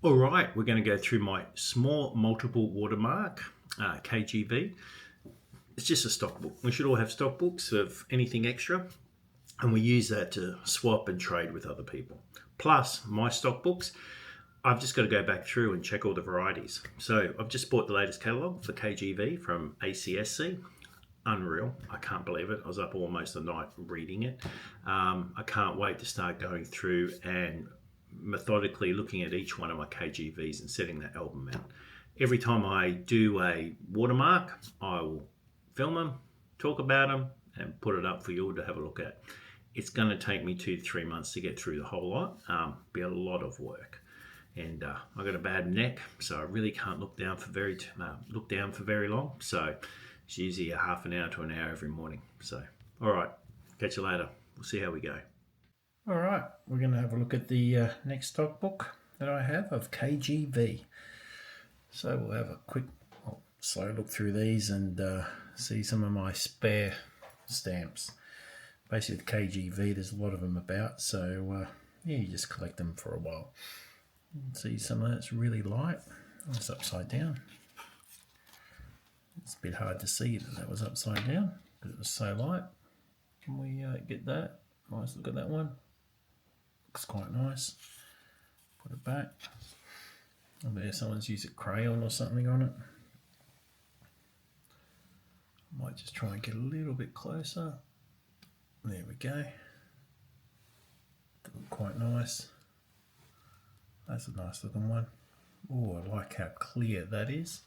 All right, we're going to go through my small multiple watermark, KGV. It's just a stock book. We should all have stock books of anything extra, and we use that to swap and trade with other people. Plus, my stock books, I've just got to go back through and check all the varieties. So I've just bought the latest catalogue for KGV from ACSC. Unreal. I can't believe it. I was up almost the night reading it. I can't wait to start going through and methodically looking at each one of my KGVs and setting that album out. Every time I do a watermark, I will film them, talk about them, and put it up for you all to have a look at. It's going to take me 2 to 3 months to get through the whole lot. Be a lot of work, and I got a bad neck, so I really can't look down for very long. So it's usually a half an hour to an hour every morning. So, all right, catch you later. We'll see how we go. All right, we're going to have a look at the next stock book that I have of KGV. So we'll have a quick, slow look through these and see some of my spare stamps. Basically, with KGV, there's a lot of them about, so yeah, you just collect them for a while. You can see some of that's really light. It's upside down. It's a bit hard to see that was upside down because it was so light. Can we get that? Nice look at that one. Looks quite nice. Put it back. I bet someone's used a crayon or something on it. I might just try and get a little bit closer. There we go. Look quite nice. That's a nice looking one. Oh, I like how clear that is.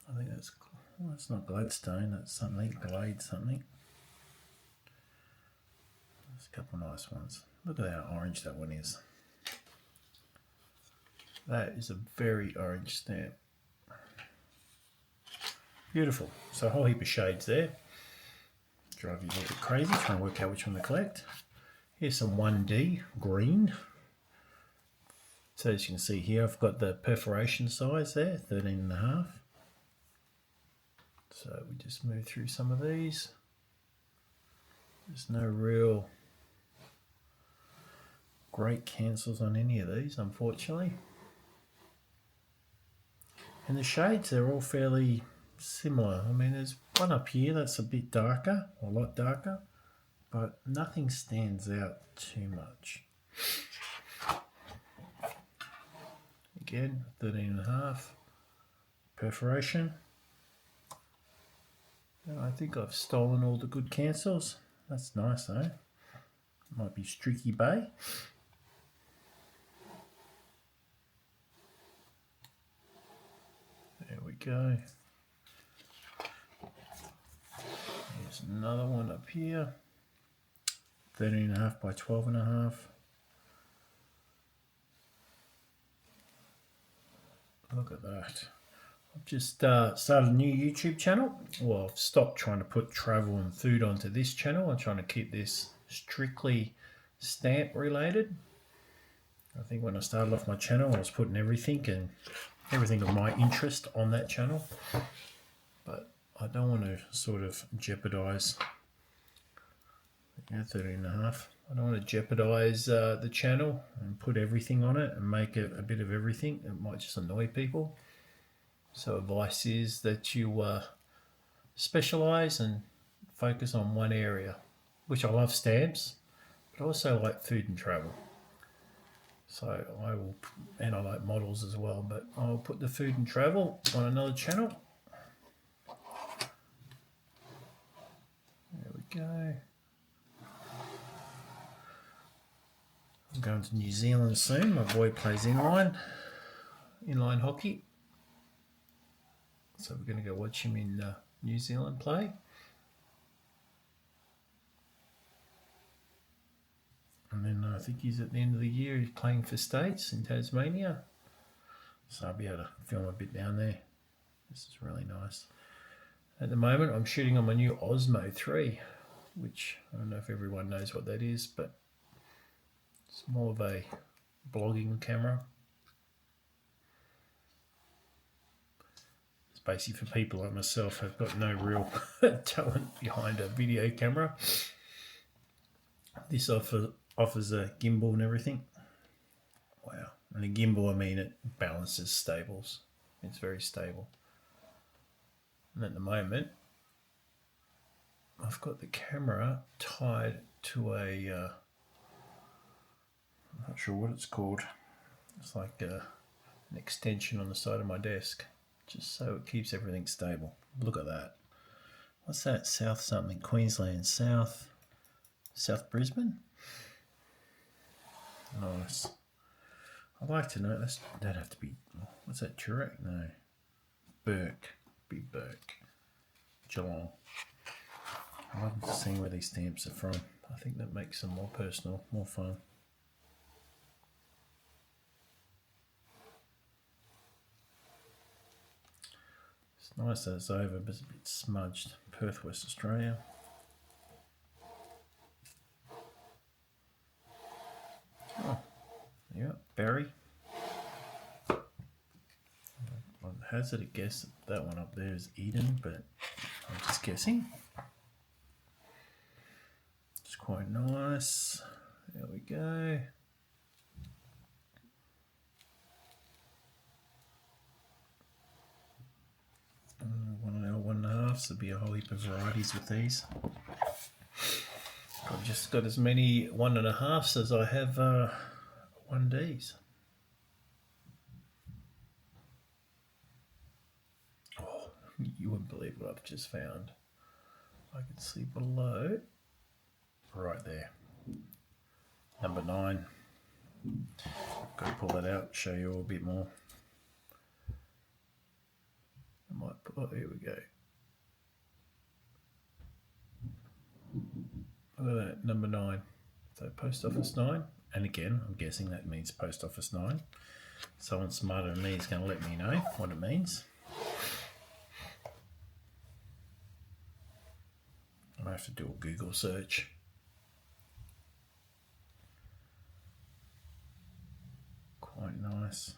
I think that's, well, it's not Gladstone, that's something, Glade something. There's a couple of nice ones. Look at how orange that one is. That is a very orange stamp. Beautiful. So a whole heap of shades there. Drive you a little bit crazy, trying to work out which one to collect. Here's some 1D green. So as you can see here, I've got the perforation size there, 13.5. So we just move through some of these. There's no real great cancels on any of these, unfortunately. And the shades, they're all fairly similar. I mean, there's one up here that's a bit darker, a lot darker, but nothing stands out too much. Again, 13.5 perforation. And I think I've stolen all the good cancels. That's nice though. Might be Streaky Bay. There we go. There's another one up here. 13.5 by 12.5. Look at that. I've just started a new YouTube channel. Well, I've stopped trying to put travel and food onto this channel. I'm trying to keep this strictly stamp related. I think when I started off my channel, I was putting everything of my interest on that channel. But I don't want to sort of jeopardize, 13.5. I don't want to jeopardize the channel and put everything on it and make it a bit of everything. It might just annoy people. So advice is that you specialize and focus on one area, which I love stamps, but I also like food and travel. So I will, and I like models as well, but I'll put the food and travel on another channel. There we go. I'm going to New Zealand soon. My boy plays inline hockey. So we're going to go watch him in New Zealand play. And then I think he's at the end of the year, he's playing for States in Tasmania. So I'll be able to film a bit down there. This is really nice. At the moment, I'm shooting on my new Osmo 3, which I don't know if everyone knows what that is, but it's more of a blogging camera. Basically for people like myself who've got no real talent behind a video camera. This offers a gimbal and everything. Wow, And a gimbal, I mean, it balances stables. It's very stable. And at the moment, I've got the camera tied to a, I'm not sure what it's called. It's like an extension on the side of my desk, just so it keeps everything stable. Look at that. What's that? South something, Queensland, South Brisbane? Nice. I'd like to know, that'd have to be, what's that, Toorak? No. Burke. Be Burke. Geelong. I love seeing where these stamps are from. I think that makes them more personal, more fun. It's nice that it's over, but it's a bit smudged. Perth, West Australia. Oh, yeah, Barry. I'd hazard a guess that one up there is Eden, but I'm just guessing. It's quite nice. There we go. One and a half, so there'll be a whole heap of varieties with these. I've just got as many 1.5s as I have 1Ds. Oh, you wouldn't believe what I've just found. I can see below, right there, number 9. Got to pull that out, show you all a bit more. I might put, oh, here we go. Look at that, number 9. So post office 9, and again, I'm guessing that means post office 9. Someone smarter than me is going to let me know what it means. I have to do a Google search. Quite nice.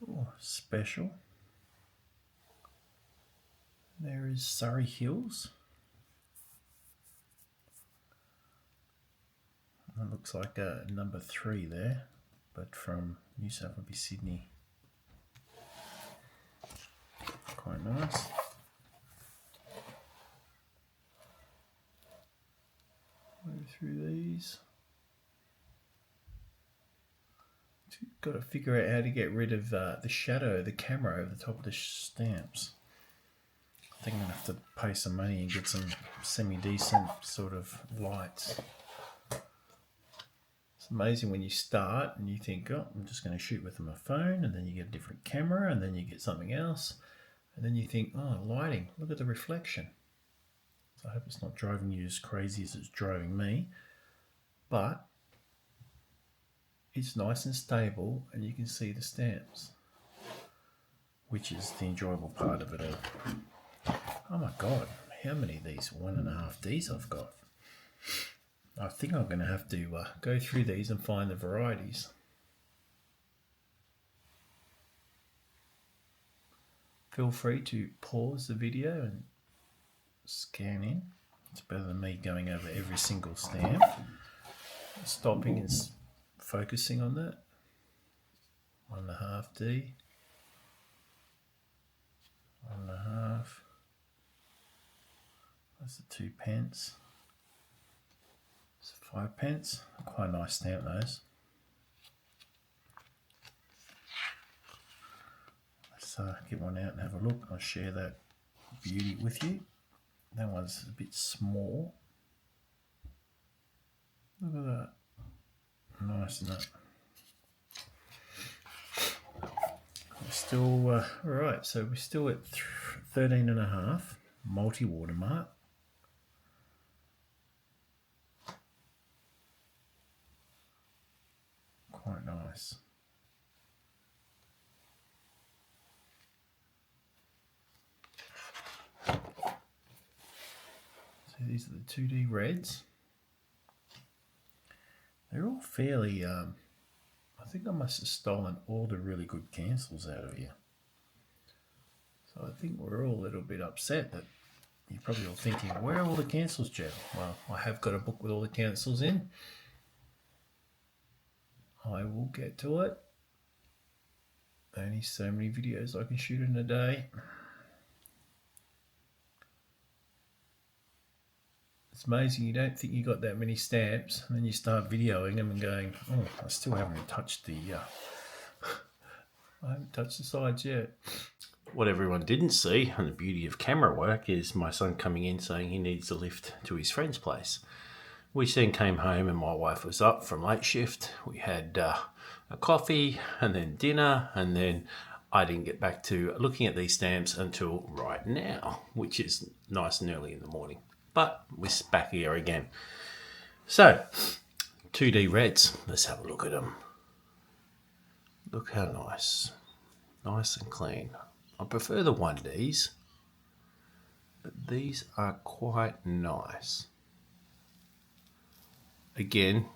Oh, special. There is Surrey Hills. That looks like a number 3 there, but from New South would be Sydney. Quite nice. Move through these. Got to figure out how to get rid of the shadow of the camera over the top of the stamps. I think I'm going to have to pay some money and get some semi-decent sort of lights. It's amazing when you start and you think, oh, I'm just going to shoot with my phone, and then you get a different camera, and then you get something else, and then you think, oh, lighting, look at the reflection. So I hope it's not driving you as crazy as it's driving me, but it's nice and stable and you can see the stamps, which is the enjoyable part of it all. Oh my God, how many of these 1.5Ds I've got. I think I'm going to have to go through these and find the varieties. Feel free to pause the video and scan in. It's better than me going over every single stamp, stopping and focusing on that. 1.5D, 1.5. That's the 2 pence. It's 5 pence. Quite a nice stamp, those. Let's get one out and have a look. I'll share that beauty with you. That one's a bit small. Look at that. Nice, isn't it? We're still, right, so we're still at 13.5, multi-watermark. Quite nice. So these are the 2D reds. They're all fairly, I think I must have stolen all the really good cancels out of here. So I think we're all a little bit upset that you're probably all thinking, where are all the cancels, Jeff? Well, I have got a book with all the cancels in. I will get to it. Only so many videos I can shoot in a day. It's amazing, you don't think you got that many stamps, and then you start videoing them and going, oh, I still haven't touched the I haven't touched the sides yet. What everyone didn't see, and the beauty of camera work, is my son coming in saying he needs a lift to his friend's place. We then came home and my wife was up from late shift. We had a coffee and then dinner, and then I didn't get back to looking at these stamps until right now, which is nice and early in the morning. But we're back here again. So, 2D reds. Let's have a look at them. Look how nice. Nice and clean. I prefer the 1Ds, but these are quite nice. Again,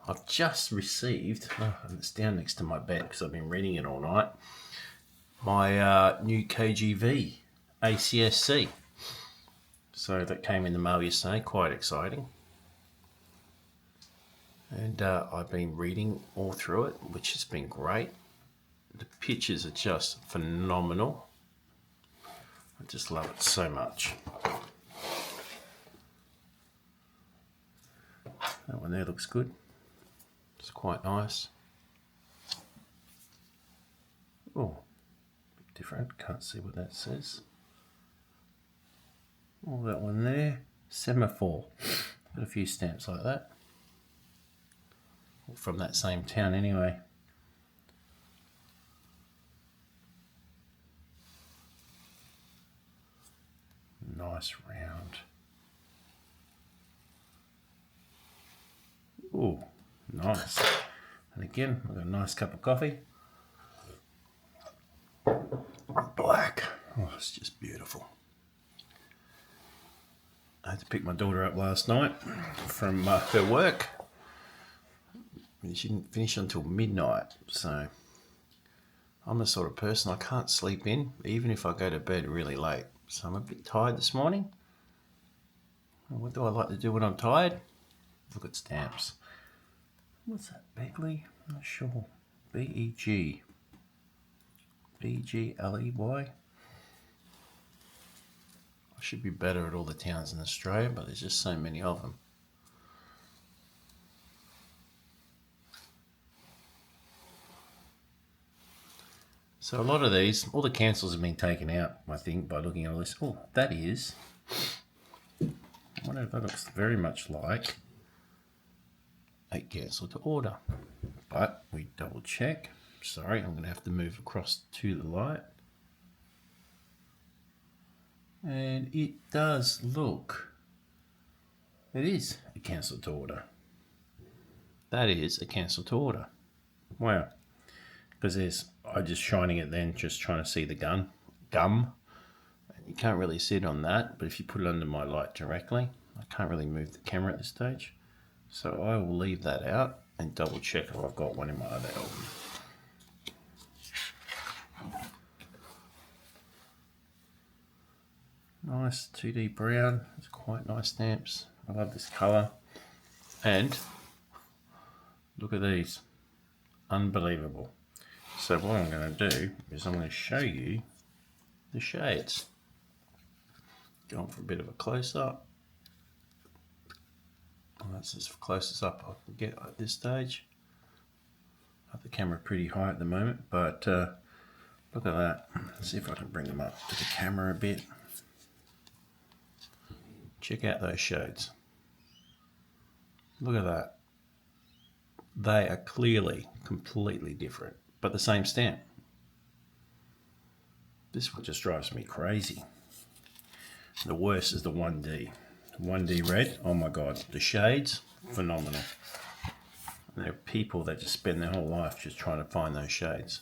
I've just received, and it's down next to my bed because I've been reading it all night, my new KGV ACSC. So that came in the mail yesterday, quite exciting. And I've been reading all through it, which has been great. The pictures are just phenomenal. I just love it so much. That one there looks good. It's quite nice. Oh, bit different. Can't see what that says. Oh, that one there. Semaphore. Got a few stamps like that. From that same town anyway. Nice round. Oh, nice. And again, we've got a nice cup of coffee. Black. Oh, it's just beautiful. I had to pick my daughter up last night from her work. She didn't finish until midnight, so I'm the sort of person I can't sleep in, even if I go to bed really late. So I'm a bit tired this morning. What do I like to do when I'm tired? Look at stamps. What's that, Begley? I'm not sure. B-E-G. B-G-L-E-Y. I should be better at all the towns in Australia, but there's just so many of them. So a lot of these, all the cancels have been taken out, I think, by looking at all this. Oh, that is. I wonder if that looks very much like a cancel to order. But we double check. Sorry, I'm going to have to move across to the light. And it does look. It is a cancel to order. That is a cancel to order. Wow. Because I'm just shining it then, just trying to see the gum. And you can't really see it on that, but if you put it under my light directly, I can't really move the camera at this stage. So I will leave that out and double check if I've got one in my other album. Nice 2D brown. It's quite nice stamps. I love this colour. And look at these. Unbelievable. So what I'm going to do is I'm going to show you the shades. Going for a bit of a close-up. Well, that's as close as up I can get at this stage. I have the camera pretty high at the moment, but look at that. Let's see if I can bring them up to the camera a bit. Check out those shades. Look at that. They are clearly completely different, but the same stamp. This one just drives me crazy. The worst is the 1D. 1D red, oh my god, the shades, phenomenal. And there are people that just spend their whole life just trying to find those shades.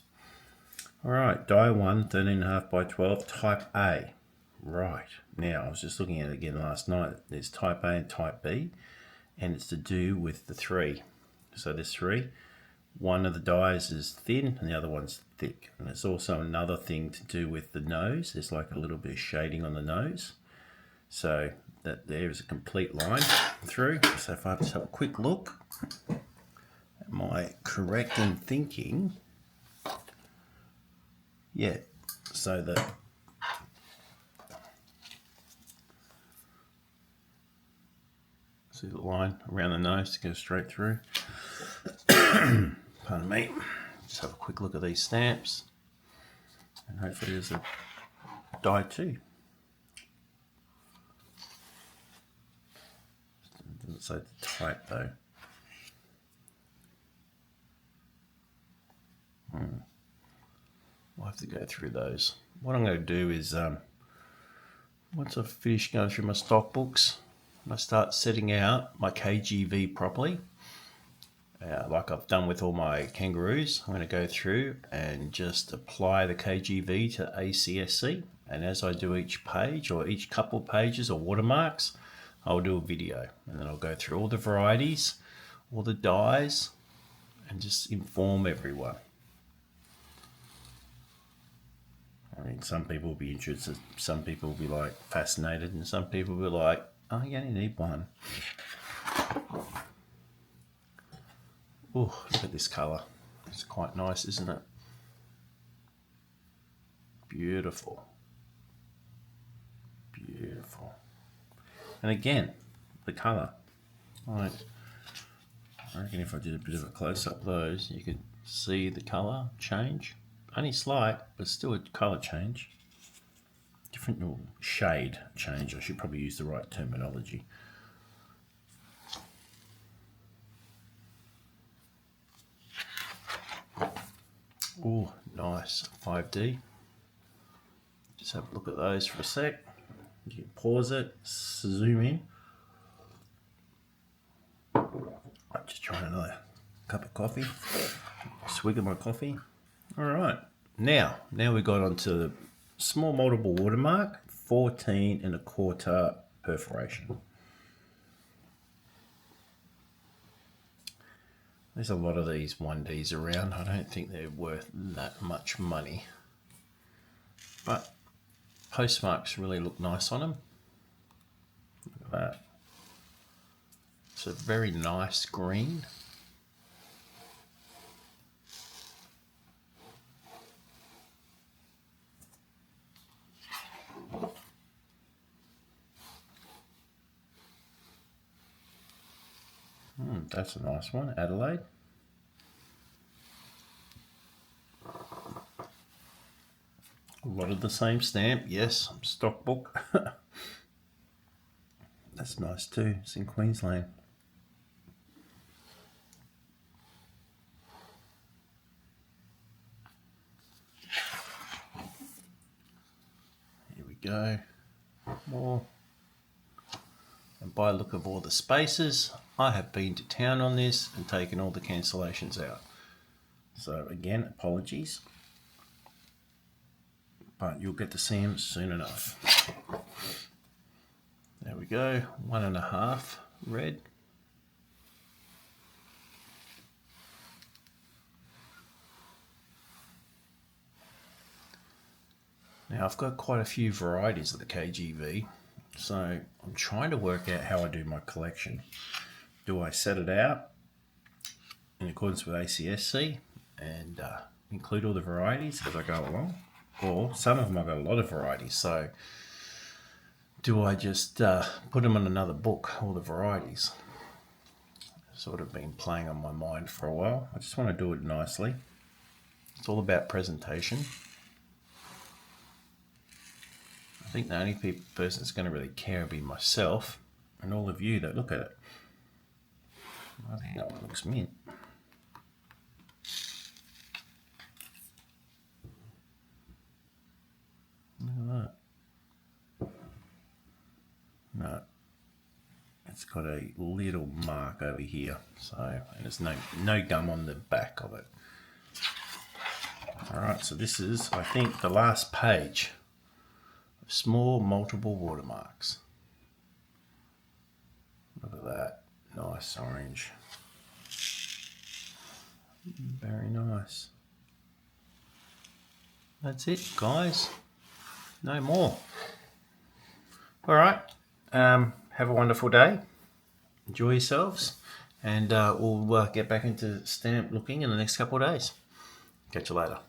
Alright, die 1, 13.5 by 12, type A. Right, now I was just looking at it again last night. There's type A and type B, and it's to do with the 3. So there's 3. One of the dies is thin and the other one's thick. And there's also another thing to do with the nose. There's like a little bit of shading on the nose. So that there is a complete line through. So if I just have a quick look at my correct in thinking, yeah, so that see the line around the nose to go straight through. Pardon me. Just have a quick look at these stamps, and hopefully there's a die too. It doesn't say the type though. I'll have to go through those. What I'm going to do is, once I've finished going through my stock books, I start setting out my KGV properly, like I've done with all my kangaroos. I'm going to go through and just apply the KGV to ACSC, and as I do each page or each couple of pages or watermarks, I'll do a video, and then I'll go through all the varieties, all the dyes, and just inform everyone. I mean, some people will be interested, some people will be like fascinated, and some people will be like, oh, you only need one. Oh, look at this colour. It's quite nice, isn't it? Beautiful. Beautiful. And again, the colour. I reckon if I did a bit of a close-up of those, you could see the colour change. Only slight, but still a colour change. Different shade change. I should probably use the right terminology. Oh, nice. 5D. Just have a look at those for a sec. You can pause it, zoom in. I'm just trying another cup of coffee. Swig of my coffee. All right. Now we got onto the small multiple watermark, 14 1/4 perforation. There's a lot of these 1Ds around. I don't think they're worth that much money, but postmarks really look nice on them. Look at that. It's a very nice green. That's a nice one, Adelaide. A lot of the same stamp, yes, stock book. That's nice too, it's in Queensland. Here we go, more. And by look of all the spaces, I have been to town on this and taken all the cancellations out. So again, apologies, but you'll get to see them soon enough. There we go, 1.5 red. Now I've got quite a few varieties of the KGV. So I'm trying to work out how I do my collection. Do I set it out in accordance with ACSC and include all the varieties as I go along? Or some of them I've got a lot of varieties. So do I just put them in another book, all the varieties? Sort of been playing on my mind for a while. I just want to do it nicely. It's all about presentation. I think the only person that's going to really care will be myself and all of you that look at it. I think that one looks mint. Look at that. No, it's got a little mark over here, so and there's no gum on the back of it. All right, so this is, I think, the last page. Small multiple watermarks. Look at that, nice orange. Very nice. That's it, guys. No more. All right. Have a wonderful day. Enjoy yourselves. and we'll get back into stamp looking in the next couple of days. Catch you later.